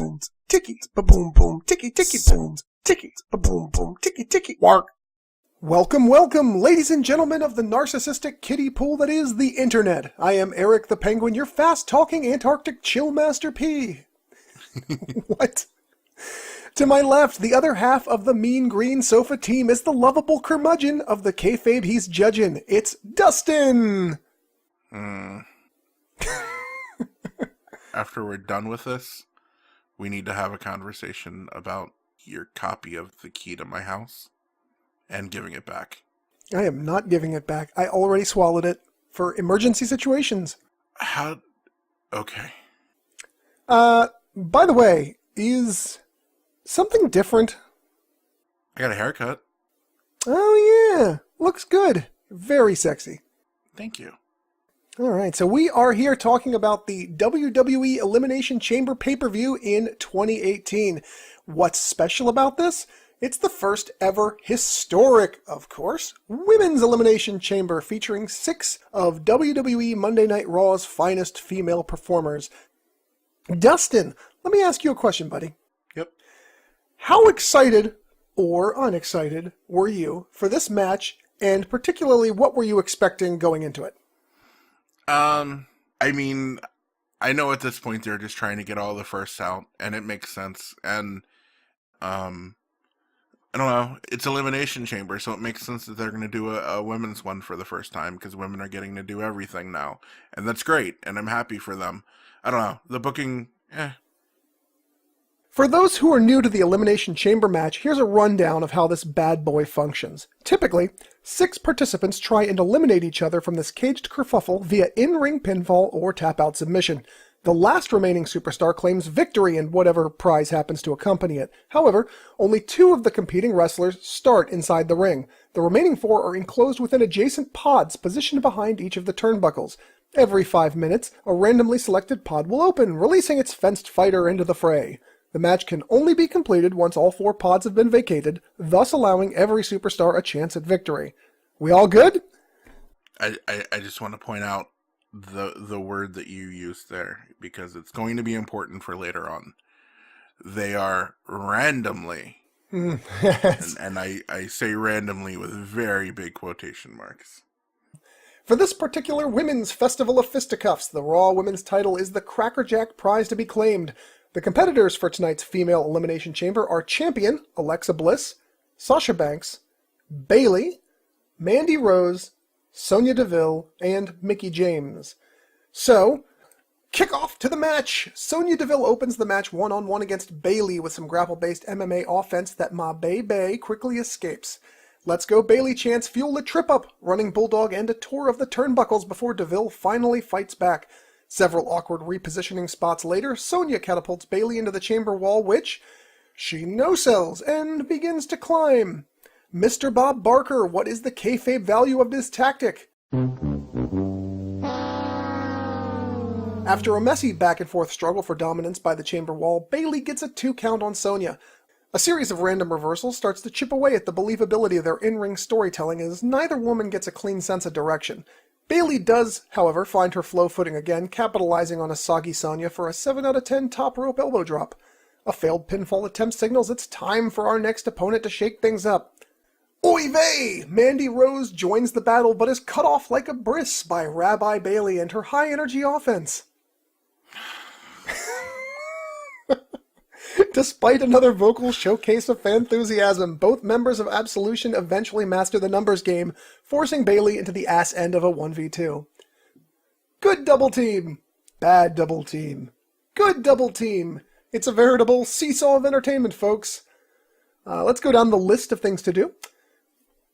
boom, ticky, ba-boom, boom, ticky, ticky, boom, ticky, ba-boom, boom, ticky, ticky, work. Welcome, welcome, ladies and gentlemen of the narcissistic kiddie pool that is the internet. I am Eric the Penguin, your fast-talking Antarctic chill master P. What? To my left, the other half of the mean green sofa team is the lovable curmudgeon of the kayfabe he's judging. It's Dustin! After we're done with this, we need to have a conversation about your copy of the key to my house and giving it back. I am not giving it back. I already swallowed it for emergency situations. How? Okay. By the way, is something different? I got a haircut. Oh yeah, looks good. Very sexy. Thank you. Alright, so we are here talking about the WWE Elimination Chamber pay-per-view in 2018. What's special about this? It's the first ever historic, of course, Women's Elimination Chamber featuring 6 of WWE Monday Night Raw's finest female performers. Dustin, let me ask you a question, buddy. Yep. How excited or unexcited were you for this match, and particularly what were you expecting going into it? I mean, I know at this point they're just trying to get all the firsts out, and it makes sense, and, I don't know, it's Elimination Chamber, so it makes sense that they're going to do a women's one for the first time, because women are getting to do everything now, and that's great, and I'm happy for them. I don't know, the booking, For those who are new to the Elimination Chamber match, here's a rundown of how this bad boy functions. Typically, 6 participants try and eliminate each other from this caged kerfuffle via in-ring pinfall or tap-out submission. The last remaining superstar claims victory in whatever prize happens to accompany it. However, only 2 of the competing wrestlers start inside the ring. The remaining 4 are enclosed within adjacent pods positioned behind each of the turnbuckles. Every 5 minutes, a randomly selected pod will open, releasing its fenced fighter into the fray. The match can only be completed once all 4 pods have been vacated, thus allowing every superstar a chance at victory. We all good? I just want to point out the word that you used there, because it's going to be important for later on. They are randomly, Yes. and I say randomly with very big quotation marks. For this particular Women's Festival of Fisticuffs, the Raw Women's title is the Crackerjack prize to be claimed. The competitors for tonight's Female Elimination Chamber are champion Alexa Bliss, Sasha Banks, Bayley, Mandy Rose, Sonya Deville, and Mickie James. So, kick off to the match! Sonya Deville opens the match one-on-one against Bayley with some grapple-based MMA offense that Ma Bay quickly escapes. Let's Go Bayley chants fuel the trip-up, running bulldog and a tour of the turnbuckles before Deville finally fights back. Several awkward repositioning spots later, Sonya catapults Bayley into the chamber wall, which she no-sells and begins to climb. Mr. Bob Barker, what is the kayfabe value of this tactic? After a messy back-and-forth struggle for dominance by the chamber wall, Bayley gets a 2 count on Sonya. A series of random reversals starts to chip away at the believability of their in-ring storytelling as neither woman gets a clean sense of direction. Bayley does, however, find her flow footing again, capitalizing on a soggy Sonya for a 7 out of 10 top rope elbow drop. A failed pinfall attempt signals it's time for our next opponent to shake things up. Oy vey! Mandy Rose joins the battle but is cut off like a bris by Rabbi Bayley and her high-energy offense. Despite another vocal showcase of fanthusiasm, both members of Absolution eventually master the numbers game, forcing Bayley into the ass end of a 1v2. Good double team. Bad double team. Good double team. It's a veritable seesaw of entertainment, folks. Let's go down the list of things to do.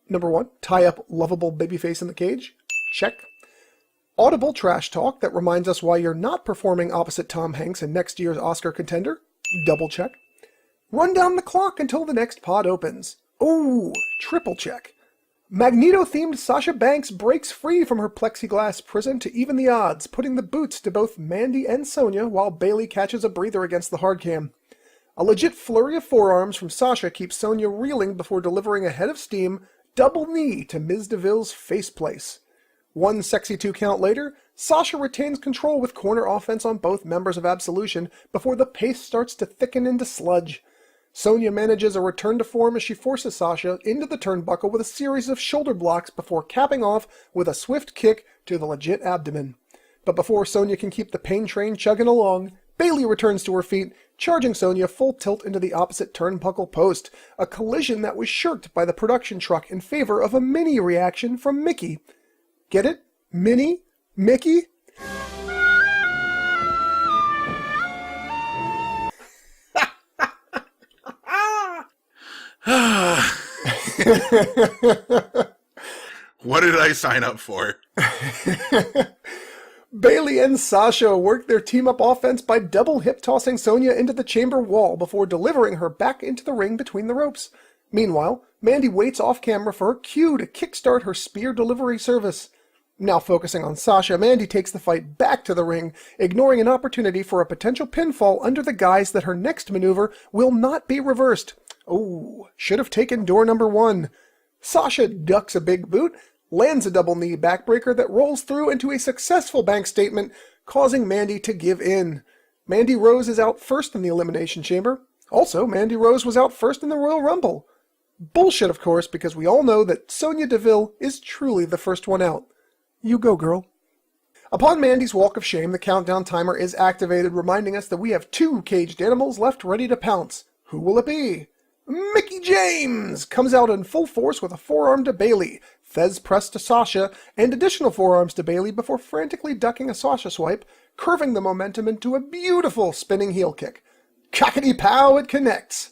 Number 1, tie up lovable babyface in the cage. Check. Audible trash talk that reminds us why you're not performing opposite Tom Hanks in next year's Oscar contender. Double check. Run down the clock until the next pod opens. Ooh, triple check. Magneto-themed Sasha Banks breaks free from her plexiglass prison to even the odds, putting the boots to both Mandy and Sonya while Bayley catches a breather against the hardcam. A legit flurry of forearms from Sasha keeps Sonya reeling before delivering a head of steam double knee to Ms. DeVille's face place. One sexy 2 count later, Sasha retains control with corner offense on both members of Absolution before the pace starts to thicken into sludge. Sonya manages a return to form as she forces Sasha into the turnbuckle with a series of shoulder blocks before capping off with a swift kick to the legit abdomen. But before Sonya can keep the pain train chugging along, Bayley returns to her feet, charging Sonya full tilt into the opposite turnbuckle post, a collision that was shirked by the production truck in favor of a mini reaction from Mickey. Get it? Mini? Mickey? What did I sign up for? Bayley and Sasha work their team-up offense by double hip-tossing Sonya into the chamber wall before delivering her back into the ring between the ropes. Meanwhile, Mandy waits off-camera for her cue to kickstart her spear delivery service. Now focusing on Sasha, Mandy takes the fight back to the ring, ignoring an opportunity for a potential pinfall under the guise that her next maneuver will not be reversed. Oh, should have taken door number 1. Sasha ducks a big boot, lands a double knee backbreaker that rolls through into a successful bank statement, causing Mandy to give in. Mandy Rose is out first in the Elimination Chamber. Also, Mandy Rose was out first in the Royal Rumble. Bullshit, of course, because we all know that Sonya Deville is truly the first one out. You go, girl. Upon Mandy's walk of shame, the countdown timer is activated, reminding us that we have 2 caged animals left ready to pounce. Who will it be? Mickie James comes out in full force with a forearm to Bayley, Fez press to Sasha, and additional forearms to Bayley before frantically ducking a Sasha swipe, curving the momentum into a beautiful spinning heel kick. Cockety-pow, it connects.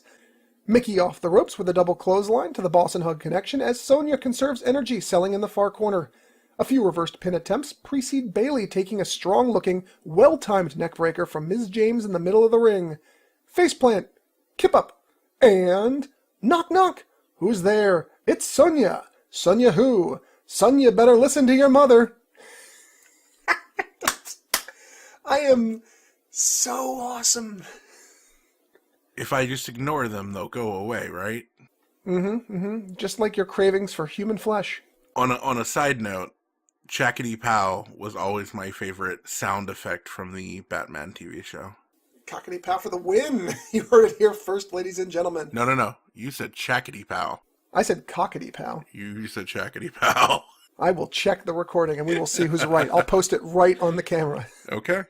Mickie off the ropes with a double clothesline to the Boss and Hug connection as Sonya conserves energy selling in the far corner. A few reversed pin attempts precede Bayley taking a strong-looking, well-timed neckbreaker from Ms. James in the middle of the ring. Faceplant, kip up, and knock knock. Who's there? It's Sonya. Sonya who? Sonya better listen to your mother. I am so awesome. If I just ignore them, they'll go away, right? Just like your cravings for human flesh. On a side note, Chackety Pow was always my favorite sound effect from the Batman TV show. Cockety pow for the win. You heard it here first, ladies and gentlemen. No. You said Chackety Pow. I said cockety pow. You said Chackety Pow. I will check the recording and we will see who's right. I'll post it right on the camera. Okay.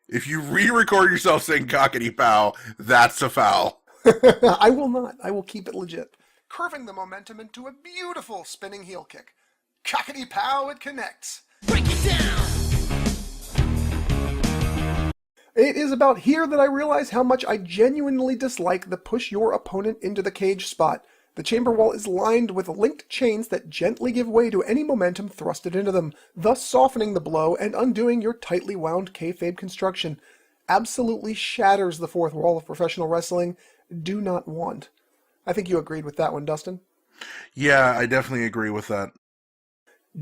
If you re-record yourself saying cockety pow, that's a foul. I will not. I will keep it legit. Curving the momentum into a beautiful spinning heel kick. Cockety pow, it connects. Break it down! It is about here that I realize how much I genuinely dislike the push your opponent into the cage spot. The chamber wall is lined with linked chains that gently give way to any momentum thrusted into them, thus softening the blow and undoing your tightly wound kayfabe construction. Absolutely shatters the fourth wall of professional wrestling. Do not want. I think you agreed with that one, Dustin. Yeah, I definitely agree with that.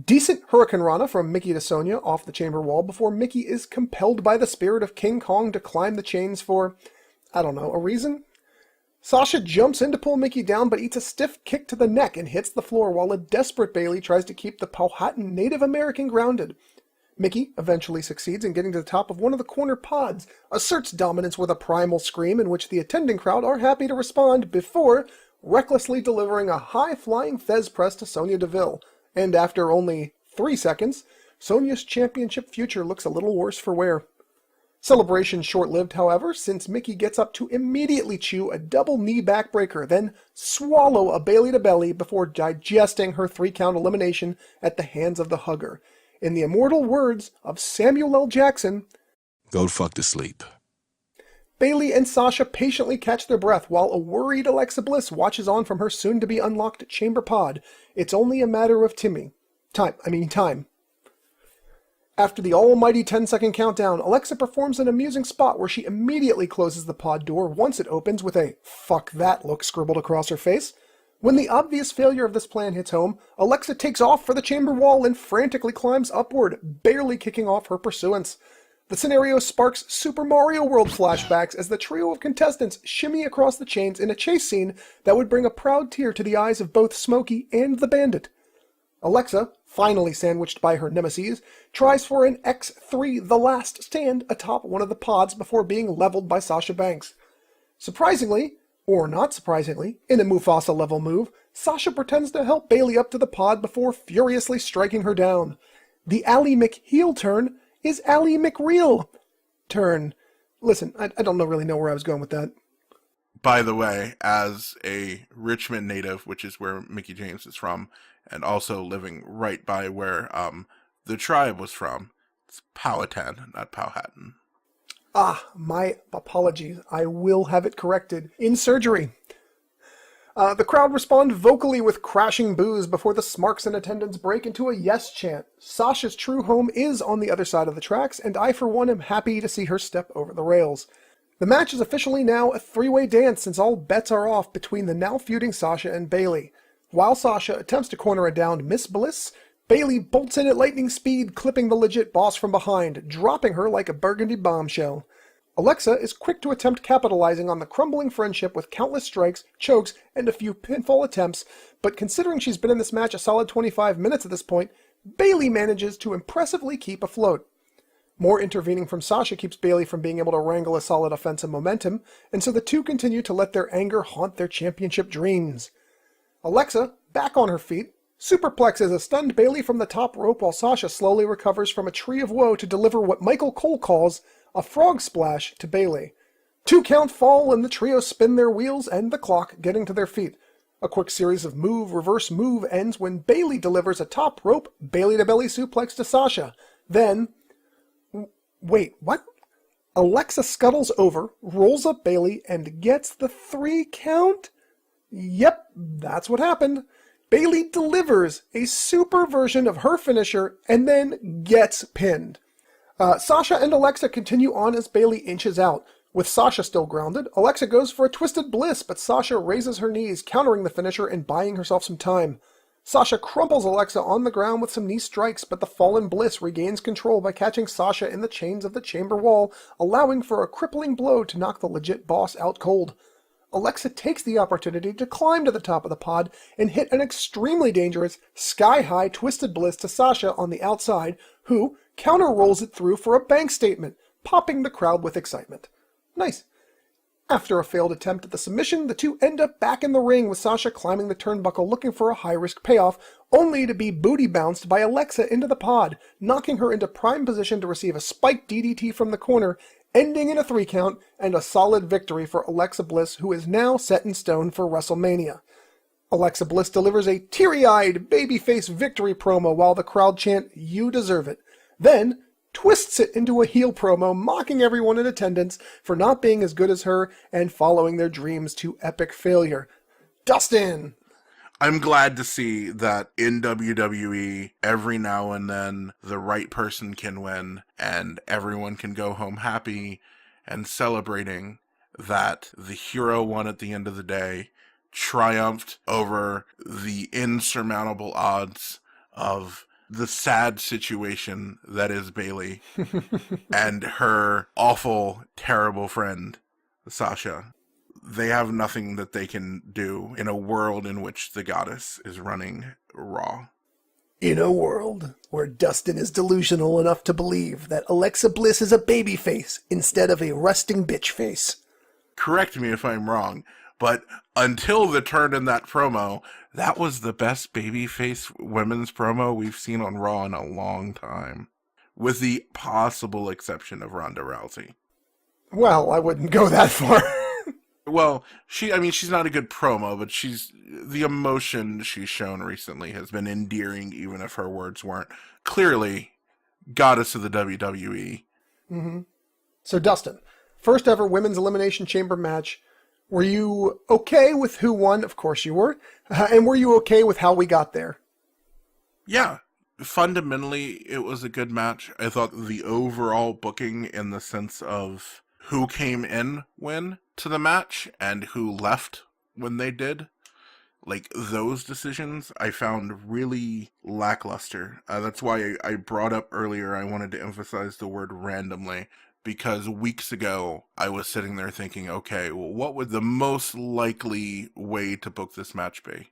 Decent Hurricane Rana from Mickie to Sonya off the chamber wall before Mickie is compelled by the spirit of King Kong to climb the chains for, I don't know, a reason? Sasha jumps in to pull Mickie down but eats a stiff kick to the neck and hits the floor while a desperate Bayley tries to keep the Powhatan Native American grounded. Mickie eventually succeeds in getting to the top of one of the corner pods, asserts dominance with a primal scream in which the attending crowd are happy to respond before recklessly delivering a high-flying Fez press to Sonya Deville. And after only 3 seconds, Sonya's championship future looks a little worse for wear. Celebration short-lived, however, since Mickie gets up to immediately chew a double knee backbreaker, then swallow a Bayley to belly before digesting her 3-count elimination at the hands of the hugger. In the immortal words of Samuel L. Jackson, Go fuck to sleep. Bayley and Sasha patiently catch their breath while a worried Alexa Bliss watches on from her soon-to-be unlocked chamber pod. It's only a matter of time. After the almighty 10-second countdown, Alexa performs an amusing spot where she immediately closes the pod door once it opens with a "fuck that" look scribbled across her face. When the obvious failure of this plan hits home, Alexa takes off for the chamber wall and frantically climbs upward, barely kicking off her pursuance. The scenario sparks Super Mario World flashbacks as the trio of contestants shimmy across the chains in a chase scene that would bring a proud tear to the eyes of both Smokey and the Bandit. Alexa, finally sandwiched by her nemesis, tries for an X3 The Last Stand atop one of the pods before being leveled by Sasha Banks. Surprisingly, or not surprisingly, in a Mufasa-level move, Sasha pretends to help Bayley up to the pod before furiously striking her down. The Ally McHeel turn is Ally McReal turn. Listen, I don't really know where I was going with that. By the way, as a Richmond native, which is where Mickie James is from, and also living right by where the tribe was from, it's Powhatan, not Powhatan. Ah, my apologies. I will have it corrected in surgery. The crowd respond vocally with crashing boos before the smarks in attendance break into a yes chant. Sasha's true home is on the other side of the tracks, and I for one am happy to see her step over the rails. The match is officially now a three-way dance since all bets are off between the now feuding Sasha and Bayley. While Sasha attempts to corner a downed Miss Bliss, Bayley bolts in at lightning speed, clipping the legit boss from behind, dropping her like a burgundy bombshell. Alexa is quick to attempt capitalizing on the crumbling friendship with countless strikes, chokes, and a few pinfall attempts, but considering she's been in this match a solid 25 minutes at this point, Bayley manages to impressively keep afloat. More intervening from Sasha keeps Bayley from being able to wrangle a solid offensive momentum, and so the two continue to let their anger haunt their championship dreams. Alexa, back on her feet, superplexes a stunned Bayley from the top rope while Sasha slowly recovers from a tree of woe to deliver what Michael Cole calls a frog splash to Bayley. 2 count fall and the trio spin their wheels and the clock, getting to their feet. A quick series of reverse move ends when Bayley delivers a top rope Bayley to belly suplex to Sasha. Then, wait, what? Alexa scuttles over, rolls up Bayley, and gets the 3 count? Yep, that's what happened. Bayley delivers a super version of her finisher and then gets pinned. Sasha and Alexa continue on as Bayley inches out. With Sasha still grounded, Alexa goes for a twisted bliss, but Sasha raises her knees, countering the finisher and buying herself some time. Sasha crumples Alexa on the ground with some knee strikes, but the fallen Bliss regains control by catching Sasha in the chains of the chamber wall, allowing for a crippling blow to knock the legit boss out cold. Alexa takes the opportunity to climb to the top of the pod and hit an extremely dangerous, sky-high twisted bliss to Sasha on the outside, who counter-rolls it through for a bank statement, popping the crowd with excitement. Nice. After a failed attempt at the submission, the two end up back in the ring with Sasha climbing the turnbuckle looking for a high-risk payoff, only to be booty-bounced by Alexa into the pod, knocking her into prime position to receive a spiked DDT from the corner, ending in a 3 count and a solid victory for Alexa Bliss, who is now set in stone for WrestleMania. Alexa Bliss delivers a teary-eyed babyface victory promo while the crowd chant, "You deserve it," then twists it into a heel promo, mocking everyone in attendance for not being as good as her and following their dreams to epic failure. Dustin! I'm glad to see that in WWE, every now and then, the right person can win, and everyone can go home happy and celebrating that the hero won at the end of the day, triumphed over the insurmountable odds of the sad situation that is Bayley and her awful, terrible friend, Sasha. They have nothing that they can do in a world in which the goddess is running Raw. In a world where Dustin is delusional enough to believe that Alexa Bliss is a babyface instead of a rusting bitch face. Correct me if I'm wrong, but until the turn in that promo, that was the best babyface women's promo we've seen on Raw in a long time, with the possible exception of Ronda Rousey. Well, I wouldn't go that far. Well, she's not a good promo, but the emotion she's shown recently has been endearing, even if her words weren't. Clearly, goddess of the WWE. Mm-hmm. So, Dustin, first ever women's Elimination Chamber match. Were you okay with who won? Of course you were. And were you okay with how we got there? Yeah. Fundamentally, it was a good match. I thought the overall booking in the sense of who came in when to the match and who left when they did, like those decisions, I found really lackluster. That's why I brought up earlier I wanted to emphasize the word randomly, because weeks ago I was sitting there thinking, okay, well, what would the most likely way to book this match be?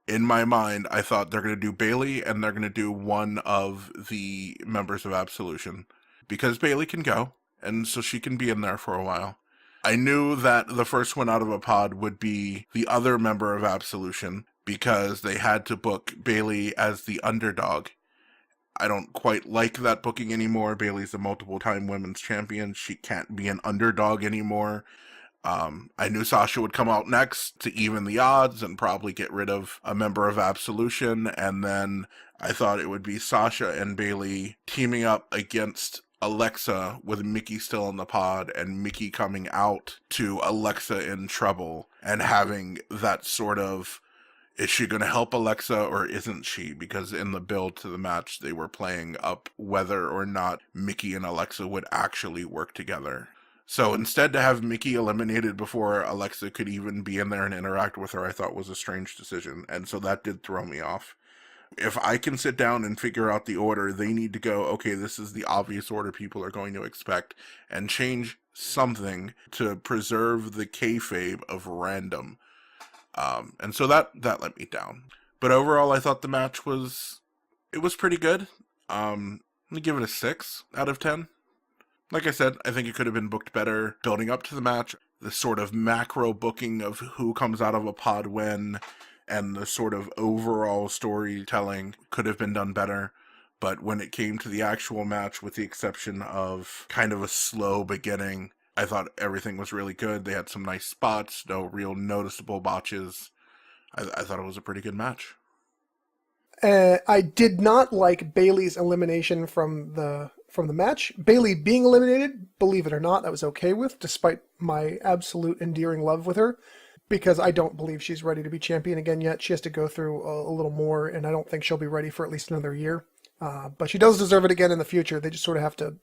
in my mind, I thought they're going to do Bayley and they're going to do one of the members of Absolution. Because Bayley can go, and so she can be in there for a while. I knew that the first one out of a pod would be the other member of Absolution, because they had to book Bayley as the underdog. I don't quite like that booking anymore. Bayley's a multiple-time women's champion. She can't be an underdog anymore. I knew Sasha would come out next to even the odds and probably get rid of a member of Absolution, and then I thought it would be Sasha and Bayley teaming up against Alexa with Mickey still in the pod, and Mickey coming out to Alexa in trouble and having that sort of, is she going to help Alexa or isn't she? Because in the build to the match, they were playing up whether or not Mickey and Alexa would actually work together. So instead to have Mickey eliminated before Alexa could even be in there and interact with her, I thought was a strange decision. And so that did throw me off. If I can sit down and figure out the order, they need to go, okay, this is the obvious order people are going to expect, and change something to preserve the kayfabe of random. And so that let me down. But overall, I thought the match was pretty good. Let me give it a 6 out of 10. Like I said, I think it could have been booked better building up to the match. The sort of macro booking of who comes out of a pod when, and the sort of overall storytelling could have been done better. But when it came to the actual match, with the exception of kind of a slow beginning, I thought everything was really good. They had some nice spots, no real noticeable botches. I thought it was a pretty good match. I did not like Bayley's elimination from the match. Bayley being eliminated, believe it or not, I was okay with, despite my absolute endearing love with her, because I don't believe she's ready to be champion again yet. She has to go through a little more, and I don't think she'll be ready for at least another year. But she does deserve it again in the future. They just sort of have to,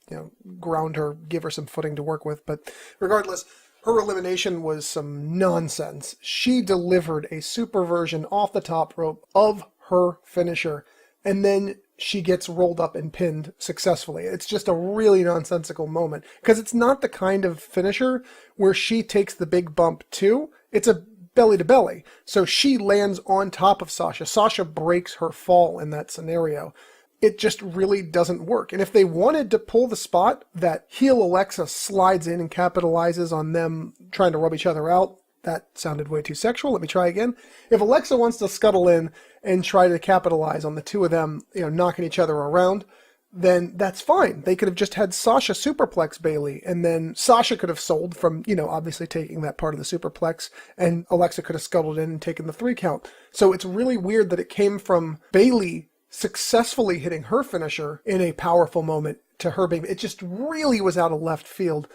ground her, give her some footing to work with. But regardless, her elimination was some nonsense. She delivered a super version off the top rope of her finisher, and then she gets rolled up and pinned successfully. It's just a really nonsensical moment, because it's not the kind of finisher where she takes the big bump too. It's a belly to belly. So she lands on top of Sasha. Sasha breaks her fall in that scenario. It just really doesn't work. And if they wanted to pull the spot that heel Alexa slides in and capitalizes on them trying to rub each other out, that sounded way too sexual. Let me try again. If Alexa wants to scuttle in and try to capitalize on the two of them, knocking each other around, then that's fine. They could have just had Sasha superplex Bayley, and then Sasha could have sold from, obviously taking that part of the superplex, and Alexa could have scuttled in and taken the 3 count. So it's really weird that it came from Bayley successfully hitting her finisher in a powerful moment to her being, it just really was out of left field.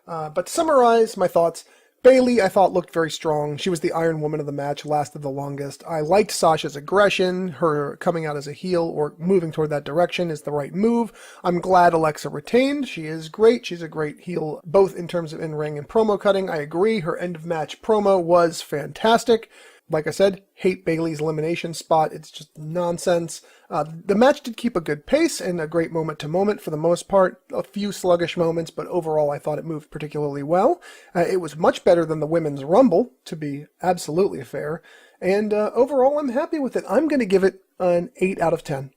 But to summarize my thoughts, Bayley, I thought, looked very strong. She was the Iron Woman of the match, lasted the longest. I liked Sasha's aggression. Her coming out as a heel or moving toward that direction is the right move. I'm glad Alexa retained. She is great. She's a great heel, both in terms of in-ring and promo cutting. I agree. Her end-of-match promo was fantastic. Like I said, hate Bayley's elimination spot. It's just nonsense. The match did keep a good pace and a great moment-to-moment for the most part. A few sluggish moments, but overall I thought it moved particularly well. It was much better than the Women's Rumble, to be absolutely fair. And overall I'm happy with it. I'm going to give it an 8 out of 10.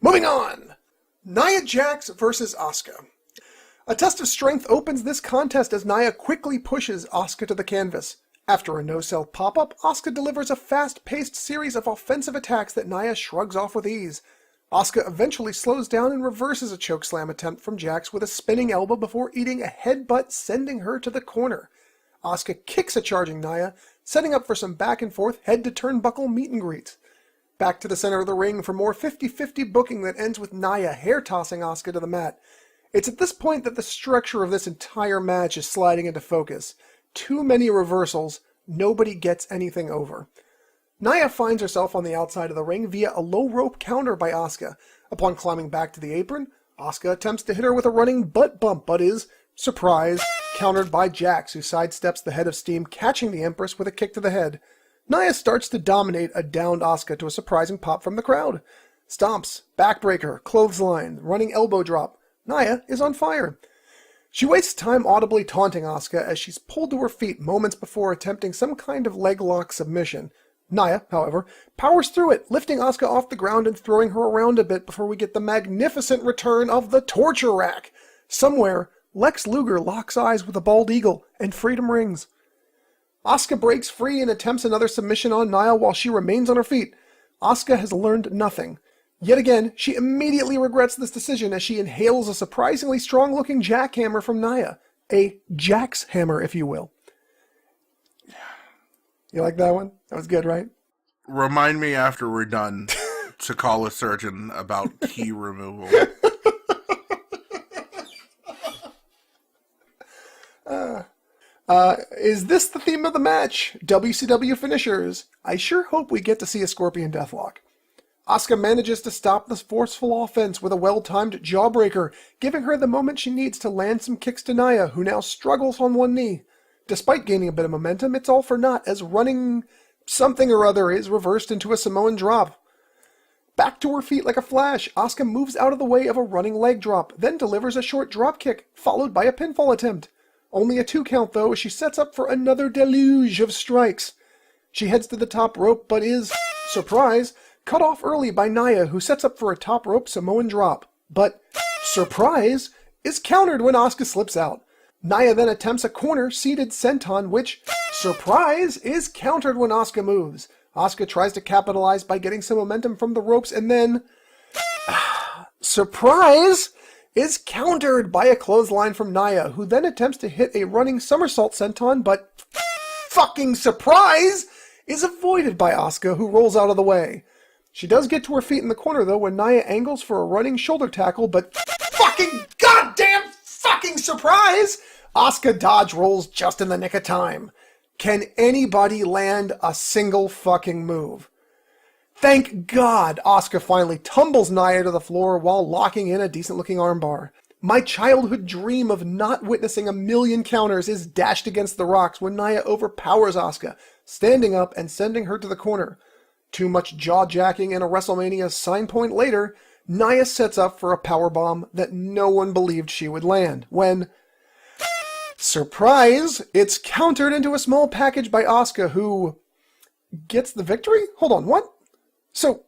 Moving on! Nia Jax versus Asuka. A test of strength opens this contest as Nia quickly pushes Asuka to the canvas. After a no-sell pop-up, Asuka delivers a fast-paced series of offensive attacks that Nia shrugs off with ease. Asuka eventually slows down and reverses a chokeslam attempt from Jax with a spinning elbow before eating a headbutt, sending her to the corner. Asuka kicks a charging Nia, setting up for some back-and-forth head-to-turnbuckle meet-and-greets. Back to the center of the ring for more 50-50 booking that ends with Nia hair-tossing Asuka to the mat. It's at this point that the structure of this entire match is sliding into focus. Too many reversals, nobody gets anything over. Nia finds herself on the outside of the ring via a low rope counter by Asuka. Upon climbing back to the apron, Asuka attempts to hit her with a running butt bump, but is, surprise, countered by Jax, who sidesteps the head of steam, catching the Empress with a kick to the head. Nia starts to dominate a downed Asuka to a surprising pop from the crowd. Stomps, backbreaker, clothesline, running elbow drop. Nia is on fire. She wastes time audibly taunting Asuka as she's pulled to her feet moments before attempting some kind of leg lock submission. Nia, however, powers through it, lifting Asuka off the ground and throwing her around a bit before we get the magnificent return of the torture rack. Somewhere, Lex Luger locks eyes with a bald eagle, and freedom rings. Asuka breaks free and attempts another submission on Nia while she remains on her feet. Asuka has learned nothing. Yet again, she immediately regrets this decision as she inhales a surprisingly strong-looking jackhammer from Nia. A Jack's hammer, if you will. You like that one? That was good, right? Remind me after we're done to call a surgeon about key removal. Is this the theme of the match? WCW finishers. I sure hope we get to see a Scorpion Deathlock. Asuka manages to stop this forceful offense with a well-timed jawbreaker, giving her the moment she needs to land some kicks to Nia, who now struggles on one knee. Despite gaining a bit of momentum, it's all for naught as running something or other is reversed into a Samoan drop. Back to her feet like a flash, Asuka moves out of the way of a running leg drop, then delivers a short drop kick, followed by a pinfall attempt. Only a 2 count though, as she sets up for another deluge of strikes. She heads to the top rope, but is, surprise, cut off early by Nia, who sets up for a top rope Samoan drop. But, surprise, is countered when Asuka slips out. Nia then attempts a corner seated senton, which, surprise, is countered when Asuka moves. Asuka tries to capitalize by getting some momentum from the ropes, and then, surprise, is countered by a clothesline from Nia, who then attempts to hit a running somersault senton, but fucking surprise, is avoided by Asuka, who rolls out of the way. She does get to her feet in the corner, though, when Nia angles for a running shoulder tackle, but fucking goddamn fucking surprise! Asuka dodge rolls just in the nick of time. Can anybody land a single fucking move? Thank God Asuka finally tumbles Nia to the floor while locking in a decent-looking armbar. My childhood dream of not witnessing a million counters is dashed against the rocks when Nia overpowers Asuka, standing up and sending her to the corner. Too much jaw-jacking and a WrestleMania sign point later, Nia sets up for a powerbomb that no one believed she would land, when, surprise, it's countered into a small package by Asuka, who gets the victory? Hold on, what? So,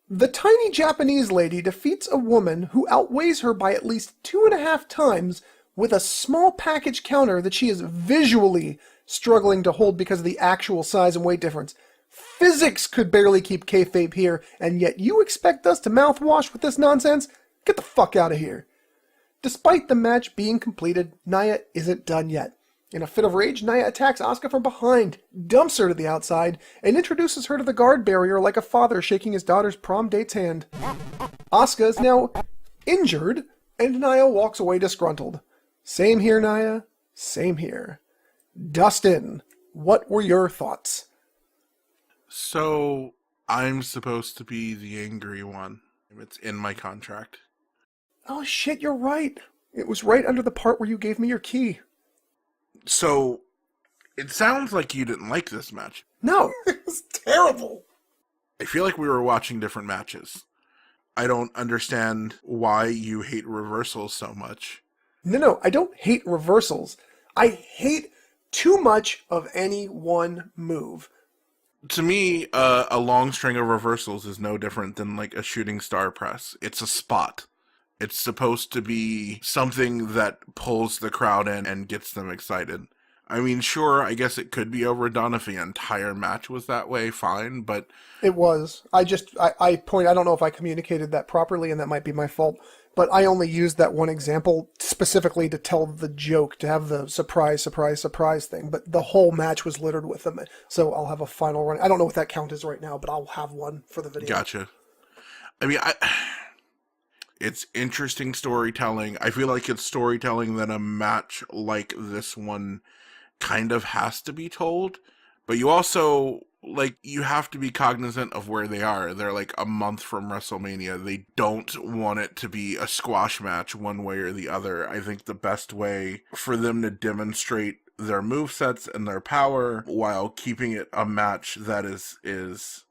the tiny Japanese lady defeats a woman who outweighs her by at least 2.5 times with a small package counter that she is visually struggling to hold because of the actual size and weight difference. Physics could barely keep kayfabe here, and yet you expect us to mouthwash with this nonsense? Get the fuck out of here. Despite the match being completed, Nia isn't done yet. In a fit of rage, Nia attacks Asuka from behind, dumps her to the outside, and introduces her to the guard barrier like a father shaking his daughter's prom date's hand. Asuka is now injured, and Nia walks away disgruntled. Same here, Nia. Same here. Dustin, what were your thoughts? So, I'm supposed to be the angry one. It's in my contract. Oh shit, you're right. It was right under the part where you gave me your key. So, it sounds like you didn't like this match. No, it was terrible. I feel like we were watching different matches. I don't understand why you hate reversals so much. No, I don't hate reversals. I hate too much of any one move. To me, a long string of reversals is no different than like a shooting star press. It's a spot. It's supposed to be something that pulls the crowd in and gets them excited. I mean, sure, I guess it could be overdone if the entire match was that way, fine, but... It was. I don't know if I communicated that properly, and that might be my fault, but I only used that one example specifically to tell the joke, to have the surprise thing, but the whole match was littered with them, so I'll have a final run. I don't know what that count is right now, but I'll have one for the video. Gotcha. I mean, it's interesting storytelling. I feel like it's storytelling that a match like this one kind of has to be told, but you also, like, you have to be cognizant of where they are. They're like a month from WrestleMania. They don't want it to be a squash match one way or the other. I think the best way for them to demonstrate their movesets and their power while keeping it a match that is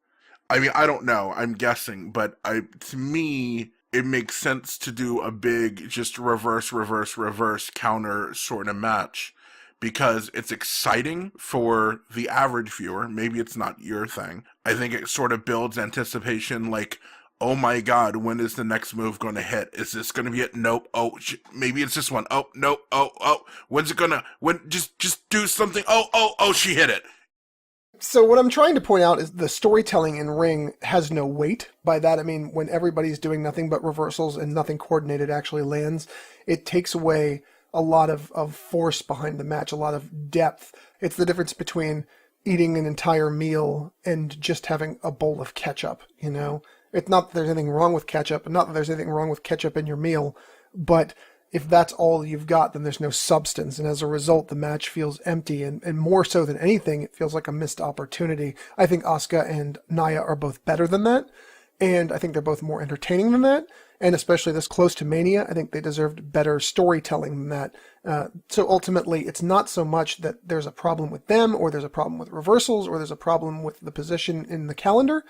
I mean, I don't know, I'm guessing, but to me, it makes sense to do a big, just reverse counter sort of match because it's exciting for the average viewer. Maybe it's not your thing. I think it sort of builds anticipation, like, oh my god, when is the next move going to hit? Is this going to be it? Nope. Oh, maybe it's this one. Oh, nope. Oh. When's it gonna? When? Just do something. Oh, she hit it. So what I'm trying to point out is the storytelling in ring has no weight. By that I mean when everybody's doing nothing but reversals and nothing coordinated actually lands, it takes away a lot of force behind the match, a lot of depth. It's the difference between eating an entire meal and just having a bowl of ketchup, you know? It's not that there's anything wrong with ketchup, and not that there's anything wrong with ketchup in your meal, but if that's all you've got, then there's no substance, and as a result, the match feels empty, and more so than anything, it feels like a missed opportunity. I think Asuka and Nia are both better than that, and I think they're both more entertaining than that, and especially this close to Mania, I think they deserved better storytelling than that. So ultimately, it's not so much that there's a problem with them, or there's a problem with reversals, or there's a problem with the position in the calendar.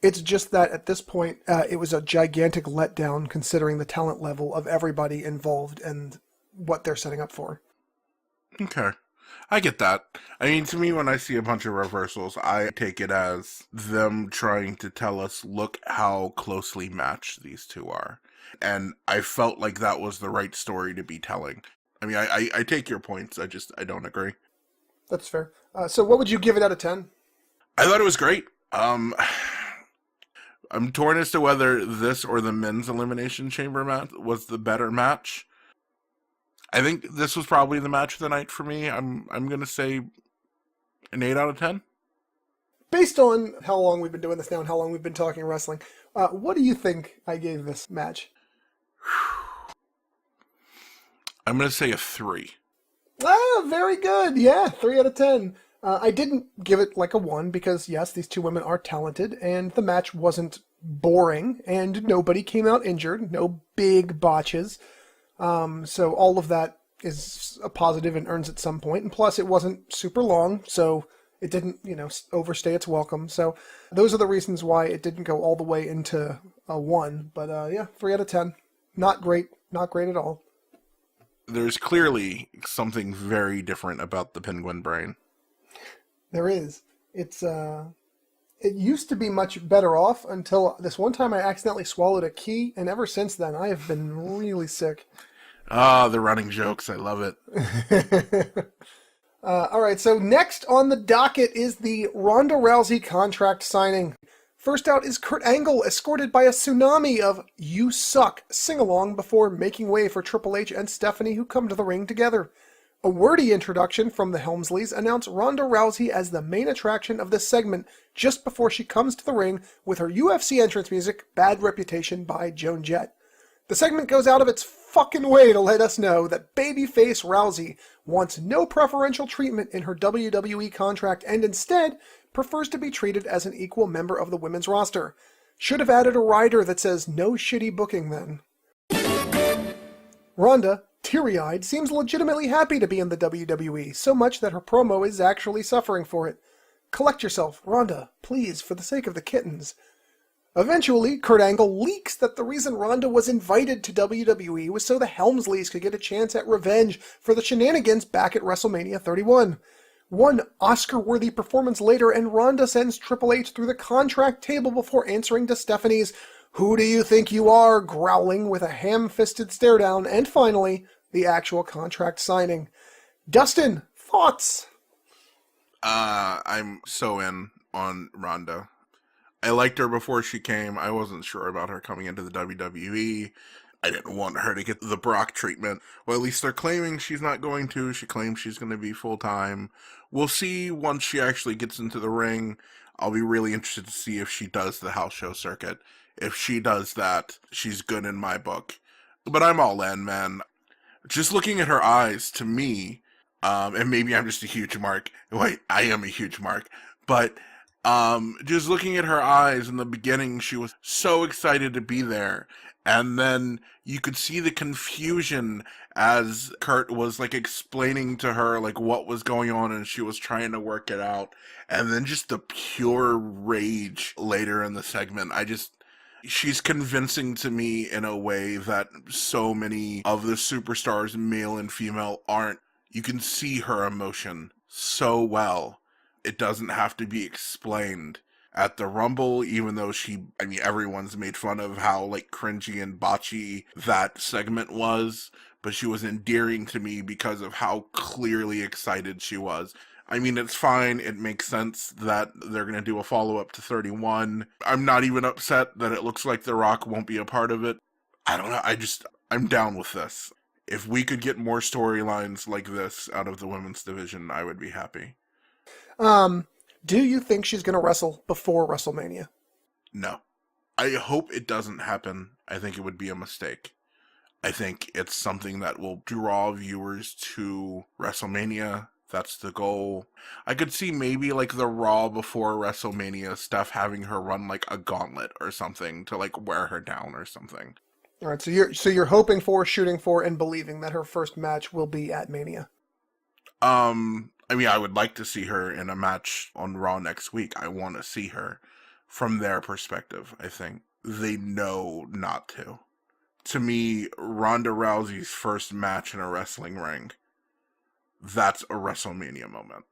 It's just that at this point, it was a gigantic letdown considering the talent level of everybody involved and what they're setting up for. Okay. I get that. I mean, to me, when I see a bunch of reversals, I take it as them trying to tell us, look how closely matched these two are. And I felt like that was the right story to be telling. I mean, I take your points. I don't agree. That's fair. So what would you give it out of 10? I thought it was great. I'm torn as to whether this or the men's Elimination Chamber match was the better match. I think this was probably the match of the night for me. I'm going to say an 8 out of 10. Based on how long we've been doing this now and how long we've been talking wrestling, what do you think I gave this match? I'm going to say a 3. Ah, very good. Yeah, 3 out of 10. I didn't give it like a 1 because, yes, these two women are talented, and the match wasn't boring, and nobody came out injured, no big botches. So all of that is a positive and earns at some point. And plus, it wasn't super long, so it didn't, overstay its welcome. So those are the reasons why it didn't go all the way into a 1. But yeah, 3 out of 10. Not great at all. There's clearly something very different about the penguin brain. There is. It used to be much better off until this one time I accidentally swallowed a key, and ever since then I have been really sick. Ah, the running jokes. I love it. All right, so next on the docket is the Ronda Rousey contract signing. First out is Kurt Angle, escorted by a tsunami of "You Suck" sing-along before making way for Triple H and Stephanie, who come to the ring together. A wordy introduction from the Helmsleys announce Ronda Rousey as the main attraction of this segment just before she comes to the ring with her UFC entrance music, Bad Reputation by Joan Jett. The segment goes out of its fucking way to let us know that babyface Rousey wants no preferential treatment in her WWE contract and instead prefers to be treated as an equal member of the women's roster. Should have added a rider that says no shitty booking then. Ronda, teary-eyed, seems legitimately happy to be in the WWE, so much that her promo is actually suffering for it. Collect yourself, Ronda, please, for the sake of the kittens. Eventually, Kurt Angle leaks that the reason Ronda was invited to WWE was so the Helmsleys could get a chance at revenge for the shenanigans back at WrestleMania 31. One Oscar-worthy performance later, and Ronda sends Triple H through the contract table before answering to Stephanie's "Who do you think you are?" growling with a ham-fisted stare-down, and finally, the actual contract signing. Dustin, thoughts? I'm so in on Ronda. I liked her before she came. I wasn't sure about her coming into the WWE. I didn't want her to get the Brock treatment. Well, at least they're claiming she's not going to. She claims she's going to be full-time. We'll see once she actually gets into the ring. I'll be really interested to see if she does the house show circuit. If she does that, she's good in my book. But I'm all in, man. Just looking at her eyes, to me, and maybe I'm just a huge mark. Wait, I am a huge mark. But just looking at her eyes in the beginning, she was so excited to be there. And then you could see the confusion as Kurt was like explaining to her like what was going on, and she was trying to work it out. And then just the pure rage later in the segment. She's convincing to me in a way that so many of the superstars, male and female, aren't. You can see her emotion so well. It doesn't have to be explained. at the Rumble, even though everyone's made fun of how, like, cringy and botchy that segment was, but she was endearing to me because of how clearly excited she was. I mean, it's fine. It makes sense that they're going to do a follow-up to 31. I'm not even upset that it looks like The Rock won't be a part of it. I don't know. I'm down with this. If we could get more storylines like this out of the women's division, I would be happy. Do you think she's going to wrestle before WrestleMania? No. I hope it doesn't happen. I think it would be a mistake. I think it's something that will draw viewers to WrestleMania. That's the goal. I could see maybe like the Raw before WrestleMania stuff having her run like a gauntlet or something to like wear her down or something. All right, so you're hoping for, shooting for, and believing that her first match will be at Mania. I would like to see her in a match on Raw next week. I want to see her from their perspective. I think they know not to. To me, Ronda Rousey's first match in a wrestling ring, that's a WrestleMania moment.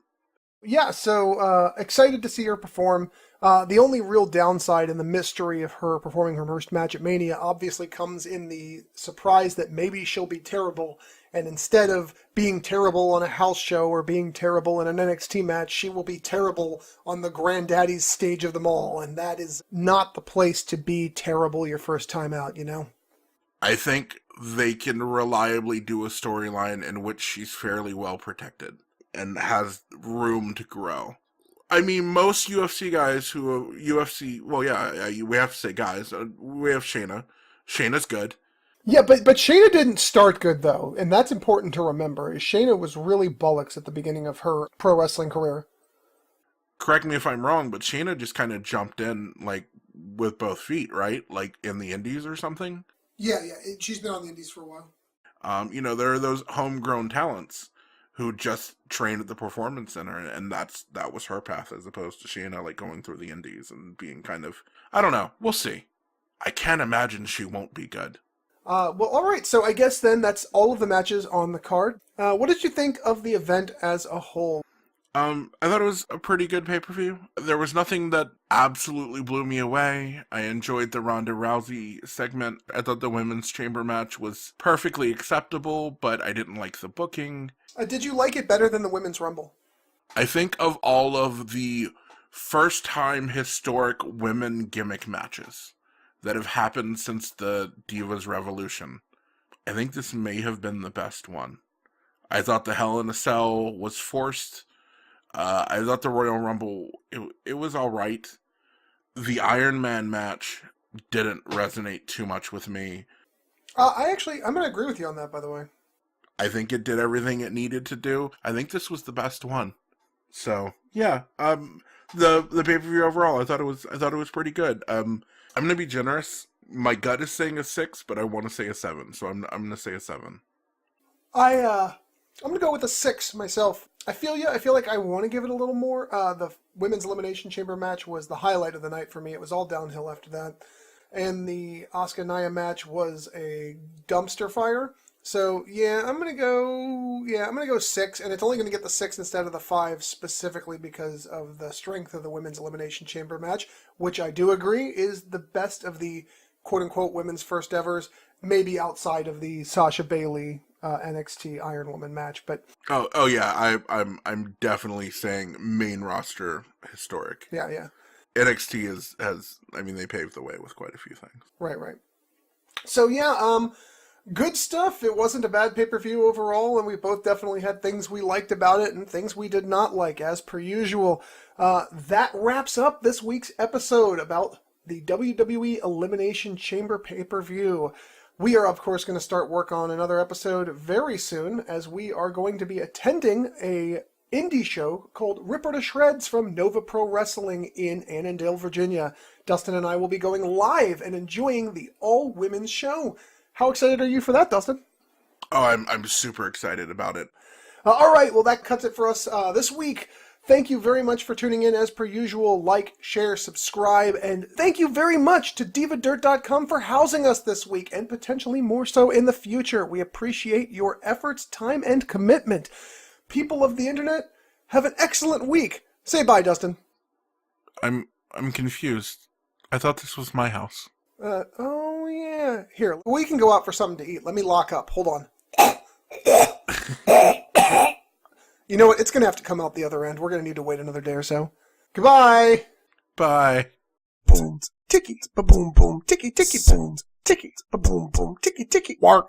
Yeah, so excited to see her perform. The only real downside in the mystery of her performing her first match at Mania obviously comes in the surprise that maybe she'll be terrible, and instead of being terrible on a house show or being terrible in an NXT match, she will be terrible on the granddaddy's stage of them all, and that is not the place to be terrible your first time out, you know? I think they can reliably do a storyline in which she's fairly well protected and has room to grow. I mean, most UFC guys who are we have to say guys. We have Shayna. Shayna's good. Yeah, but Shayna didn't start good, though, and that's important to remember. Shayna was really bollocks at the beginning of her pro wrestling career. Correct me if I'm wrong, but Shayna just kind of jumped in, like, with both feet, right? Like, in the indies or something? Yeah, she's been on the indies for a while. There are those homegrown talents who just trained at the Performance Center, and that was her path, as opposed to Shayna, like, going through the indies and being kind of, I don't know, we'll see. I can't imagine she won't be good. Well, alright, so I guess then that's all of the matches on the card. What did you think of the event as a whole? I thought it was a pretty good pay-per-view. There was nothing that absolutely blew me away. I enjoyed the Ronda Rousey segment. I thought the women's chamber match was perfectly acceptable, but I didn't like the booking. Did you like it better than the women's Rumble? I think of all of the first-time historic women gimmick matches that have happened since the Divas Revolution, I think this may have been the best one. I thought the Hell in a Cell was forced. I thought the Royal Rumble, it was alright. The Iron Man match didn't resonate too much with me. I'm going to agree with you on that, by the way. I think it did everything it needed to do. I think this was the best one. So, yeah. The pay-per-view overall, I thought it was pretty good. I'm going to be generous. My gut is saying a 6, but I want to say a 7, so I'm going to say a 7. I'm going to go with a 6 myself. I feel you. I feel like I want to give it a little more. The women's Elimination Chamber match was the highlight of the night for me. It was all downhill after that. And the Asuka Nia match was a dumpster fire. So, I'm going to go 6, and it's only going to get the 6 instead of the 5 specifically because of the strength of the women's Elimination Chamber match, which I do agree is the best of the quote-unquote women's first evers, maybe outside of the Sasha Bayley NXT Iron Woman match, but I'm definitely saying main roster historic. Yeah. NXT they paved the way with quite a few things. Right. So good stuff. It wasn't a bad pay-per-view overall, and we both definitely had things we liked about it and things we did not like, as per usual. That wraps up this week's episode about the WWE Elimination Chamber pay-per-view. We are, of course, going to start work on another episode very soon, as we are going to be attending a indie show called Ripper to Shreds from Nova Pro Wrestling in Annandale, Virginia. Dustin and I will be going live and enjoying the all-women's show. How excited are you for that, Dustin? Oh, I'm super excited about it. All right, well, that cuts it for us this week. Thank you very much for tuning in. As per usual, like, share, subscribe, and thank you very much to DivaDirt.com for housing us this week, and potentially more so in the future. We appreciate your efforts, time, and commitment. People of the internet, have an excellent week. Say bye, Dustin. I'm I'm confused. I thought this was my house. Oh yeah. Here, we can go out for something to eat. Let me lock up. Hold on. You know what? It's gonna have to come out the other end. We're gonna need to wait another day or so. Goodbye. Bye. Boom, ticky, ba boom, boom, ticky, ticky, boom, ticky, ba boom, boom, ticky, ticky, work.